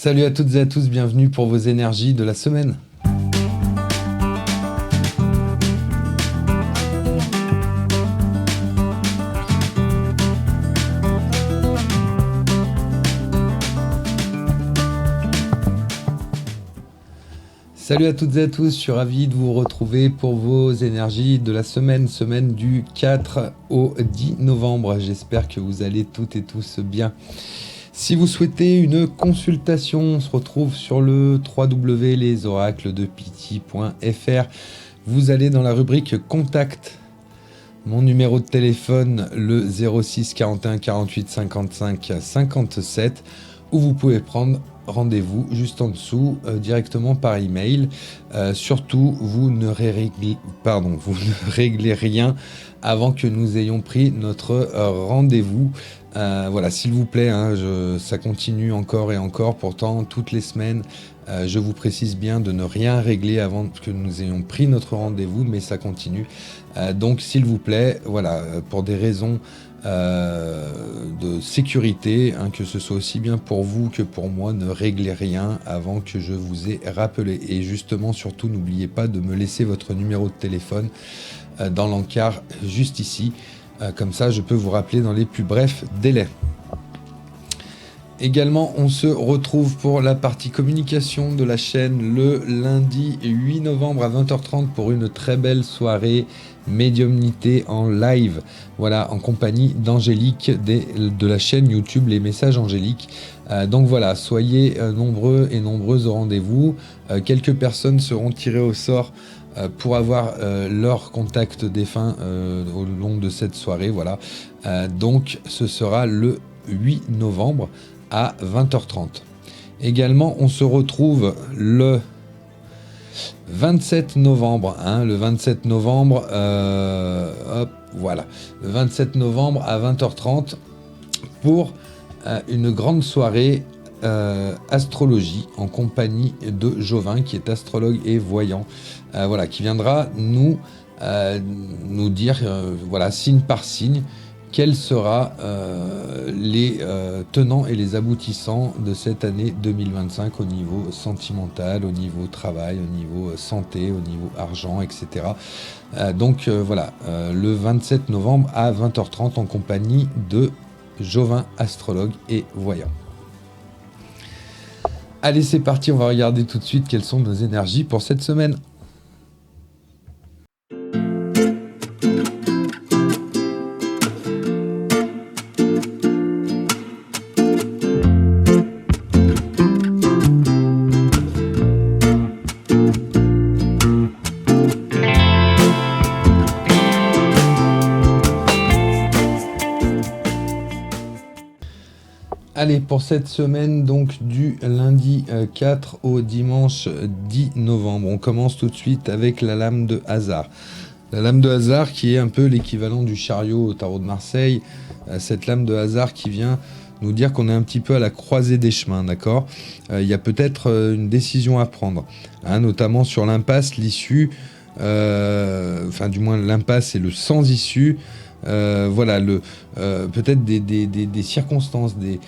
Salut à toutes et à tous, bienvenue pour vos énergies de la semaine. Salut à toutes et à tous, je suis ravi de vous retrouver pour vos énergies de la semaine du 4 au 10 novembre. J'espère que vous allez toutes et tous bien. Si vous souhaitez une consultation, on se retrouve sur le www.lesoracledepity.fr. Vous allez dans la rubrique Contact. Mon numéro de téléphone, le 06 41 48 55 57, où vous pouvez prendre rendez-vous juste en dessous, directement par email. Surtout, vous ne réglez rien avant que nous ayons pris notre rendez-vous. Voilà, s'il vous plaît, ça continue encore et encore. Pourtant, toutes les semaines, je vous précise bien de ne rien régler avant que nous ayons pris notre rendez-vous, mais ça continue. Donc, s'il vous plaît, voilà, pour des raisons de sécurité, que ce soit aussi bien pour vous que pour moi, ne réglez rien avant que je vous ai rappelé. Et justement, surtout, n'oubliez pas de me laisser votre numéro de téléphone dans l'encart juste ici. Comme ça, je peux vous rappeler dans les plus brefs délais. Également, on se retrouve pour la partie communication de la chaîne le lundi 8 novembre à 20h30 pour une très belle soirée médiumnité en live. Voilà, en compagnie d'Angélique de la chaîne YouTube Les Messages Angéliques. Donc voilà, soyez nombreux et nombreuses au rendez-vous. Quelques personnes seront tirées au sort pour avoir leur contact défunt au long de cette soirée. Voilà. Donc ce sera le 8 novembre à 20h30. Également, on se retrouve le 27 novembre. Le 27 novembre, voilà. Le 27 novembre à 20h30 pour une grande soirée astrologie en compagnie de Jovin, qui est astrologue et voyant. Voilà, qui viendra nous dire, voilà, signe par signe, quels seront les tenants et les aboutissants de cette année 2025 au niveau sentimental, au niveau travail, au niveau santé, au niveau argent, etc. Donc voilà, le 27 novembre à 20h30 en compagnie de Jovin, astrologue et voyant. Allez, c'est parti, on va regarder tout de suite quelles sont nos énergies pour cette semaine. Allez, pour cette semaine, donc du lundi 4 au dimanche 10 novembre, on commence tout de suite avec la lame de hasard. La lame de hasard qui est un peu l'équivalent du chariot au tarot de Marseille. Cette lame de hasard qui vient nous dire qu'on est un petit peu à la croisée des chemins, d'accord ? Il y a peut-être une décision à prendre, notamment sur l'impasse, l'issue, du moins l'impasse et le sans issue. Voilà, peut-être des circonstances, des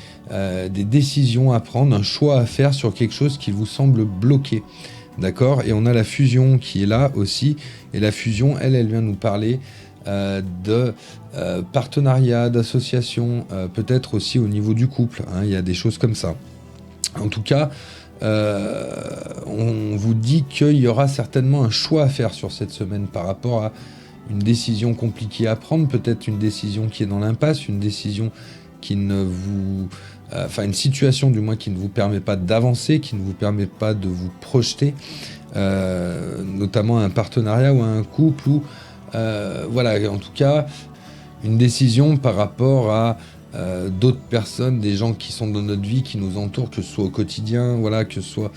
décisions à prendre, un choix à faire sur quelque chose qui vous semble bloqué. D'accord ? Et on a la fusion qui est là aussi. Et la fusion, elle vient nous parler de partenariat, d'association, peut-être aussi au niveau du couple. Il y a des choses comme ça. En tout cas, on vous dit qu'il y aura certainement un choix à faire sur cette semaine par rapport à une décision compliquée à prendre, peut-être une décision qui est dans l'impasse, une décision qui ne vous... une situation du moins qui ne vous permet pas d'avancer, qui ne vous permet pas de vous projeter, notamment un partenariat ou un couple, ou voilà, en tout cas, une décision par rapport à d'autres personnes, des gens qui sont dans notre vie, qui nous entourent, que ce soit au quotidien, voilà, que ce soit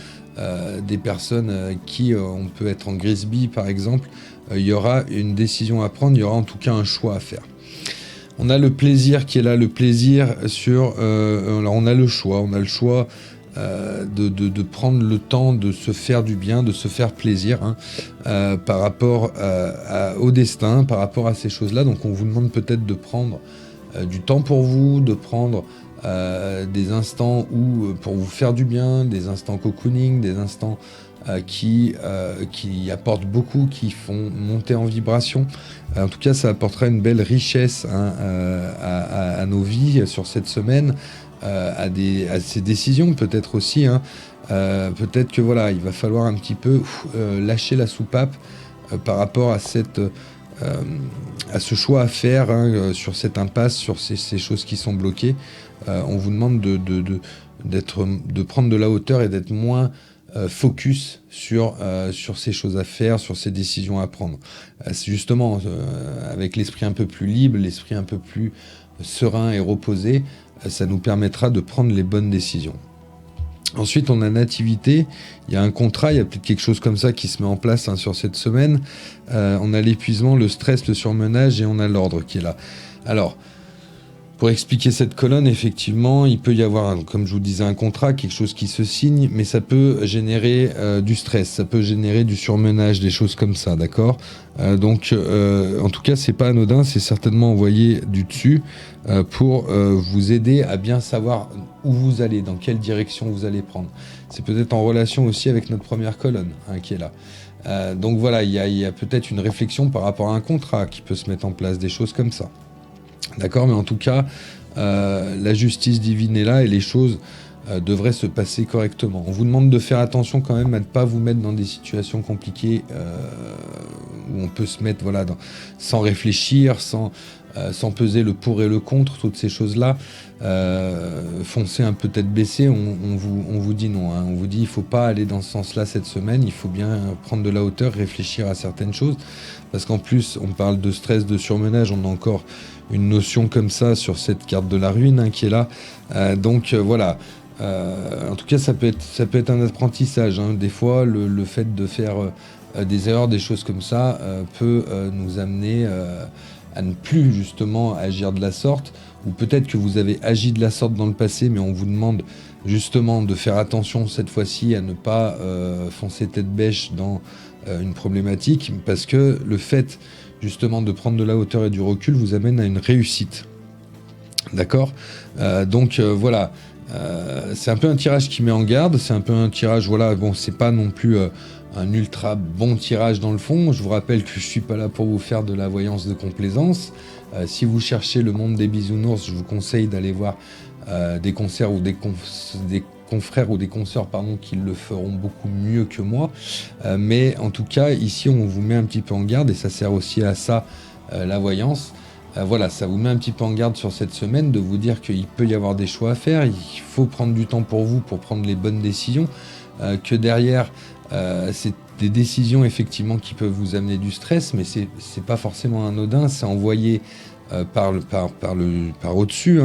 des personnes qui on peut être en grisby par exemple. Il y aura une décision à prendre, il y aura en tout cas un choix à faire. On a le plaisir qui est là, le plaisir sur... alors on a le choix de prendre le temps de se faire du bien, de se faire plaisir par rapport au destin, par rapport à ces choses-là. Donc on vous demande peut-être de prendre du temps pour vous, de prendre des instants où pour vous faire du bien, des instants cocooning, des instants qui apportent beaucoup, qui font monter en vibration. En tout cas, ça apportera une belle richesse à nos vies sur cette semaine, à ces décisions peut-être aussi. Peut-être que voilà, il va falloir un petit peu lâcher la soupape par rapport à à ce choix à faire sur cette impasse, sur ces choses qui sont bloquées. On vous demande de prendre de la hauteur et d'être moins focus sur ces choses à faire, sur ces décisions à prendre. C'est justement avec l'esprit un peu plus libre, l'esprit un peu plus serein et reposé, ça nous permettra de prendre les bonnes décisions. Ensuite, on a Nativité, il y a un contrat, il y a peut-être quelque chose comme ça qui se met en place sur cette semaine. On a l'épuisement, le stress, le surmenage et on a l'ordre qui est là. Alors, pour expliquer cette colonne, effectivement, il peut y avoir, comme je vous disais, un contrat, quelque chose qui se signe, mais ça peut générer du stress, ça peut générer du surmenage, des choses comme ça, d'accord ? Donc, en tout cas, c'est pas anodin, c'est certainement envoyé du dessus pour vous aider à bien savoir où vous allez, dans quelle direction vous allez prendre. C'est peut-être en relation aussi avec notre première colonne qui est là. Donc voilà, il y a peut-être une réflexion par rapport à un contrat qui peut se mettre en place, des choses comme ça. D'accord, mais en tout cas, la justice divine est là et les choses devraient se passer correctement. On vous demande de faire attention quand même à ne pas vous mettre dans des situations compliquées où on peut se mettre sans réfléchir, sans peser le pour et le contre, toutes ces choses-là. Foncez un peu tête baissée, on vous dit non. On vous dit il ne faut pas aller dans ce sens-là cette semaine, il faut bien prendre de la hauteur, réfléchir à certaines choses. Parce qu'en plus, on parle de stress, de surmenage, on a encore une notion comme ça sur cette carte de la ruine qui est là. Donc voilà. En tout cas, ça peut être un apprentissage. Des fois, le fait de faire des erreurs, des choses comme ça, peut nous amener à ne plus justement agir de la sorte. Ou peut-être que vous avez agi de la sorte dans le passé, mais on vous demande justement de faire attention cette fois-ci à ne pas foncer tête bêche dans une problématique, parce que le fait justement de prendre de la hauteur et du recul vous amène à une réussite. D'accord ? Donc voilà, c'est un peu un tirage qui met en garde, c'est un peu un tirage, c'est pas non plus un ultra bon tirage dans le fond. Je vous rappelle que je suis pas là pour vous faire de la voyance de complaisance. Si vous cherchez le monde des bisounours, je vous conseille d'aller voir des concerts ou des confrères ou des consoeurs qui le feront beaucoup mieux que moi. Mais en tout cas, ici, on vous met un petit peu en garde et ça sert aussi à ça, la voyance. Voilà, ça vous met un petit peu en garde sur cette semaine de vous dire qu'il peut y avoir des choix à faire. Il faut prendre du temps pour vous pour prendre les bonnes décisions. Que derrière, c'est des décisions effectivement qui peuvent vous amener du stress, mais c'est pas forcément anodin. C'est envoyé par au-dessus,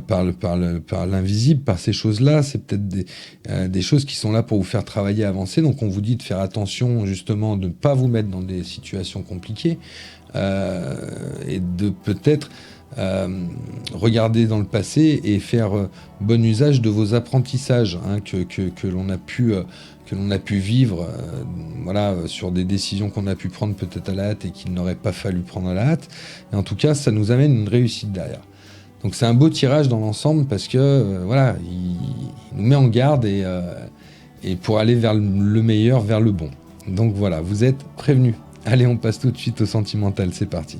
par l'invisible, par ces choses-là. C'est peut-être des choses qui sont là pour vous faire travailler, avancer. Donc on vous dit de faire attention justement, de ne pas vous mettre dans des situations compliquées et de peut-être regarder dans le passé et faire bon usage de vos apprentissages que l'on a pu vivre sur des décisions qu'on a pu prendre peut-être à la hâte et qu'il n'aurait pas fallu prendre à la hâte. Et en tout cas, ça nous amène une réussite derrière. Donc c'est un beau tirage dans l'ensemble parce que il nous met en garde et pour aller vers le meilleur, vers le bon. Donc voilà, vous êtes prévenus. Allez, on passe tout de suite au sentimental, c'est parti.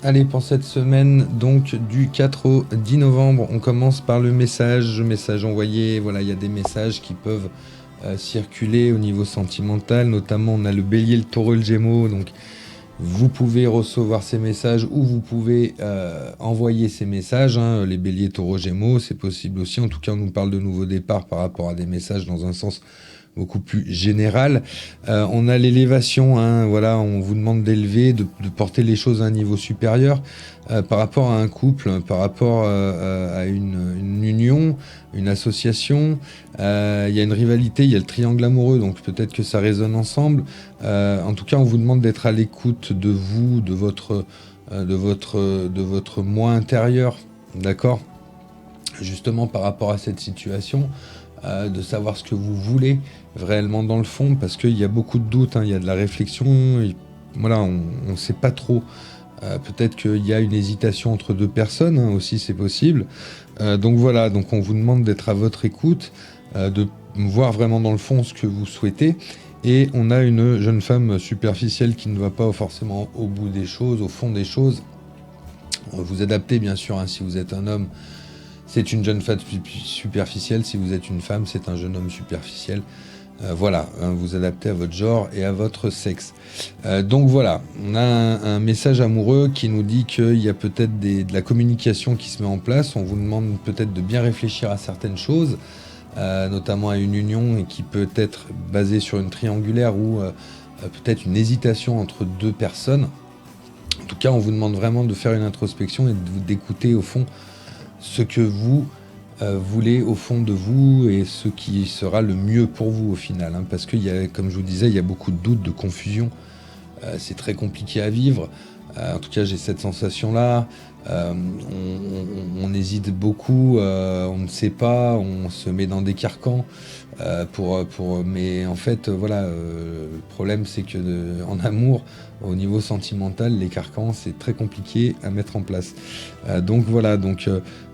Allez, pour cette semaine, donc du 4 au 10 novembre, on commence par le message envoyé. Voilà, il y a des messages qui peuvent circuler au niveau sentimental, notamment on a le bélier, le taureau, le gémeaux, donc vous pouvez recevoir ces messages ou vous pouvez envoyer ces messages, les béliers, taureaux, gémeaux, c'est possible aussi. En tout cas, on nous parle de nouveaux départs par rapport à des messages dans un sens beaucoup plus général. On a l'élévation, on vous demande d'élever, de porter les choses à un niveau supérieur par rapport à un couple, par rapport à une union, une association. Il y a une rivalité, il y a le triangle amoureux, donc peut-être que ça résonne ensemble. En tout cas, on vous demande d'être à l'écoute de vous, de votre moi intérieur, d'accord ? justement par rapport à cette situation, de savoir ce que vous voulez réellement dans le fond, parce qu'il y a beaucoup de doutes, hein, il y a de la réflexion, voilà, on ne sait pas trop. Peut-être qu'il y a une hésitation entre deux personnes, hein, aussi c'est possible. Donc voilà, donc on vous demande d'être à votre écoute, de voir vraiment dans le fond ce que vous souhaitez. Et on a une jeune femme superficielle qui ne va pas forcément au bout des choses, au fond des choses. Vous adaptez bien sûr, hein, si vous êtes un homme, c'est une jeune femme superficielle. Si vous êtes une femme, c'est un jeune homme superficiel. Voilà, hein, vous adaptez à votre genre et à votre sexe. Donc voilà, on a un message amoureux qui nous dit qu'il y a peut-être de la communication qui se met en place. On vous demande peut-être de bien réfléchir à certaines choses, notamment à une union et qui peut être basée sur une triangulaire ou peut-être une hésitation entre deux personnes. En tout cas, on vous demande vraiment de faire une introspection et d'écouter au fond ce que vous voulez au fond de vous et ce qui sera le mieux pour vous au final, hein, parce qu'il y a, comme je vous disais, il y a beaucoup de doutes, de confusion, c'est très compliqué à vivre, en tout cas j'ai cette sensation-là, on hésite beaucoup, on ne sait pas, on se met dans des carcans, mais en fait voilà, le problème c'est que en amour, au niveau sentimental, les carcans c'est très compliqué à mettre en place. Donc voilà, donc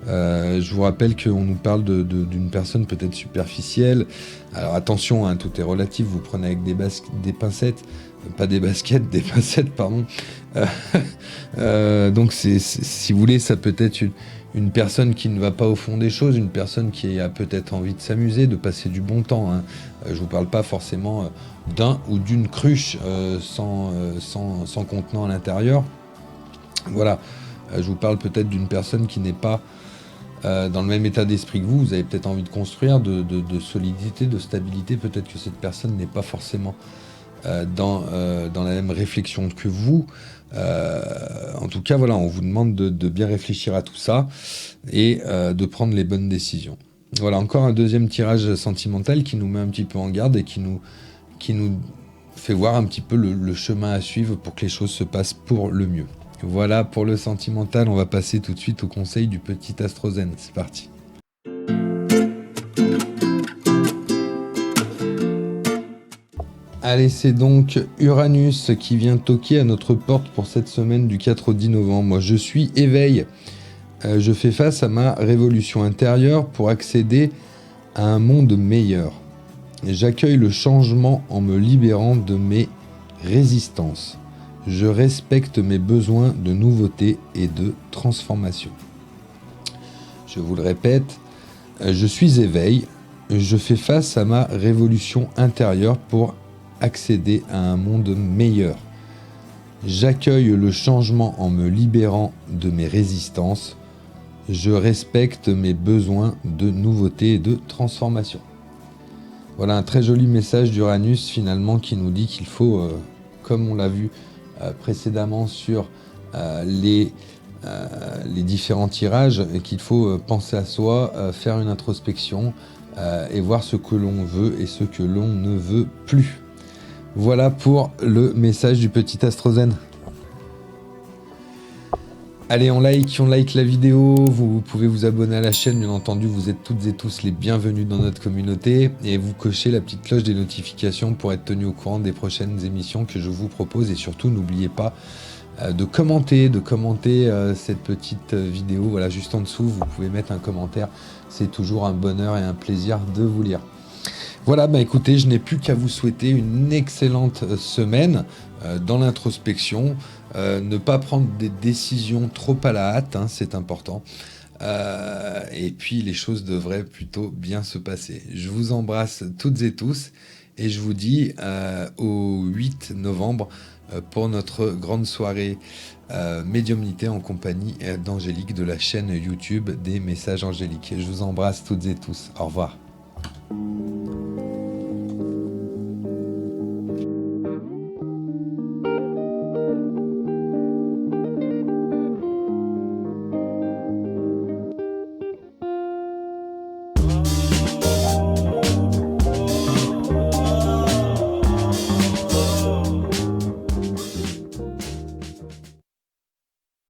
je vous rappelle qu'on nous parle d'une personne peut-être superficielle. Alors attention, hein, tout est relatif, vous prenez avec des pincettes, pas des baskets, des pincettes, pardon. Donc si vous voulez, ça peut être une personne qui ne va pas au fond des choses, une personne qui a peut-être envie de s'amuser, de passer du bon temps, hein. Je vous parle pas forcément d'un ou d'une cruche sans contenant à l'intérieur. Voilà, je vous parle peut-être d'une personne qui n'est pas dans le même état d'esprit que vous. Vous avez peut-être envie de construire, de solidité, de stabilité. Peut-être que cette personne n'est pas forcément dans la même réflexion que vous. En tout cas, voilà, on vous demande de bien réfléchir à tout ça et de prendre les bonnes décisions. Voilà, encore un deuxième tirage sentimental qui nous met un petit peu en garde et qui nous fait voir un petit peu le chemin à suivre pour que les choses se passent pour le mieux. Voilà pour le sentimental, on va passer tout de suite au conseil du petit Astrozen. C'est parti. Allez, c'est donc Uranus qui vient toquer à notre porte pour cette semaine du 4 au 10 novembre. Moi, je suis éveil. Je fais face à ma révolution intérieure pour accéder à un monde meilleur. J'accueille le changement en me libérant de mes résistances. Je respecte mes besoins de nouveauté et de transformation. Je vous le répète, je suis éveil. Je fais face à ma révolution intérieure pour accéder à un monde meilleur. J'accueille le changement en me libérant de mes résistances. Je respecte mes besoins de nouveauté et de transformation. Voilà un très joli message d'Uranus finalement qui nous dit qu'il faut, comme on l'a vu précédemment sur les différents tirages, qu'il faut penser à soi, faire une introspection et voir ce que l'on veut et ce que l'on ne veut plus. Voilà pour le message du petit Astrozen. Allez, on like la vidéo, vous pouvez vous abonner à la chaîne, bien entendu, vous êtes toutes et tous les bienvenus dans notre communauté, et vous cochez la petite cloche des notifications pour être tenu au courant des prochaines émissions que je vous propose, et surtout, n'oubliez pas de commenter cette petite vidéo, voilà, juste en dessous, vous pouvez mettre un commentaire, c'est toujours un bonheur et un plaisir de vous lire. Voilà, bah écoutez, je n'ai plus qu'à vous souhaiter une excellente semaine dans l'introspection. Ne pas prendre des décisions trop à la hâte, hein, c'est important. Et puis les choses devraient plutôt bien se passer. Je vous embrasse toutes et tous et je vous dis au 8 novembre pour notre grande soirée médiumnité en compagnie d'Angélique de la chaîne YouTube des Messages Angéliques. Je vous embrasse toutes et tous. Au revoir.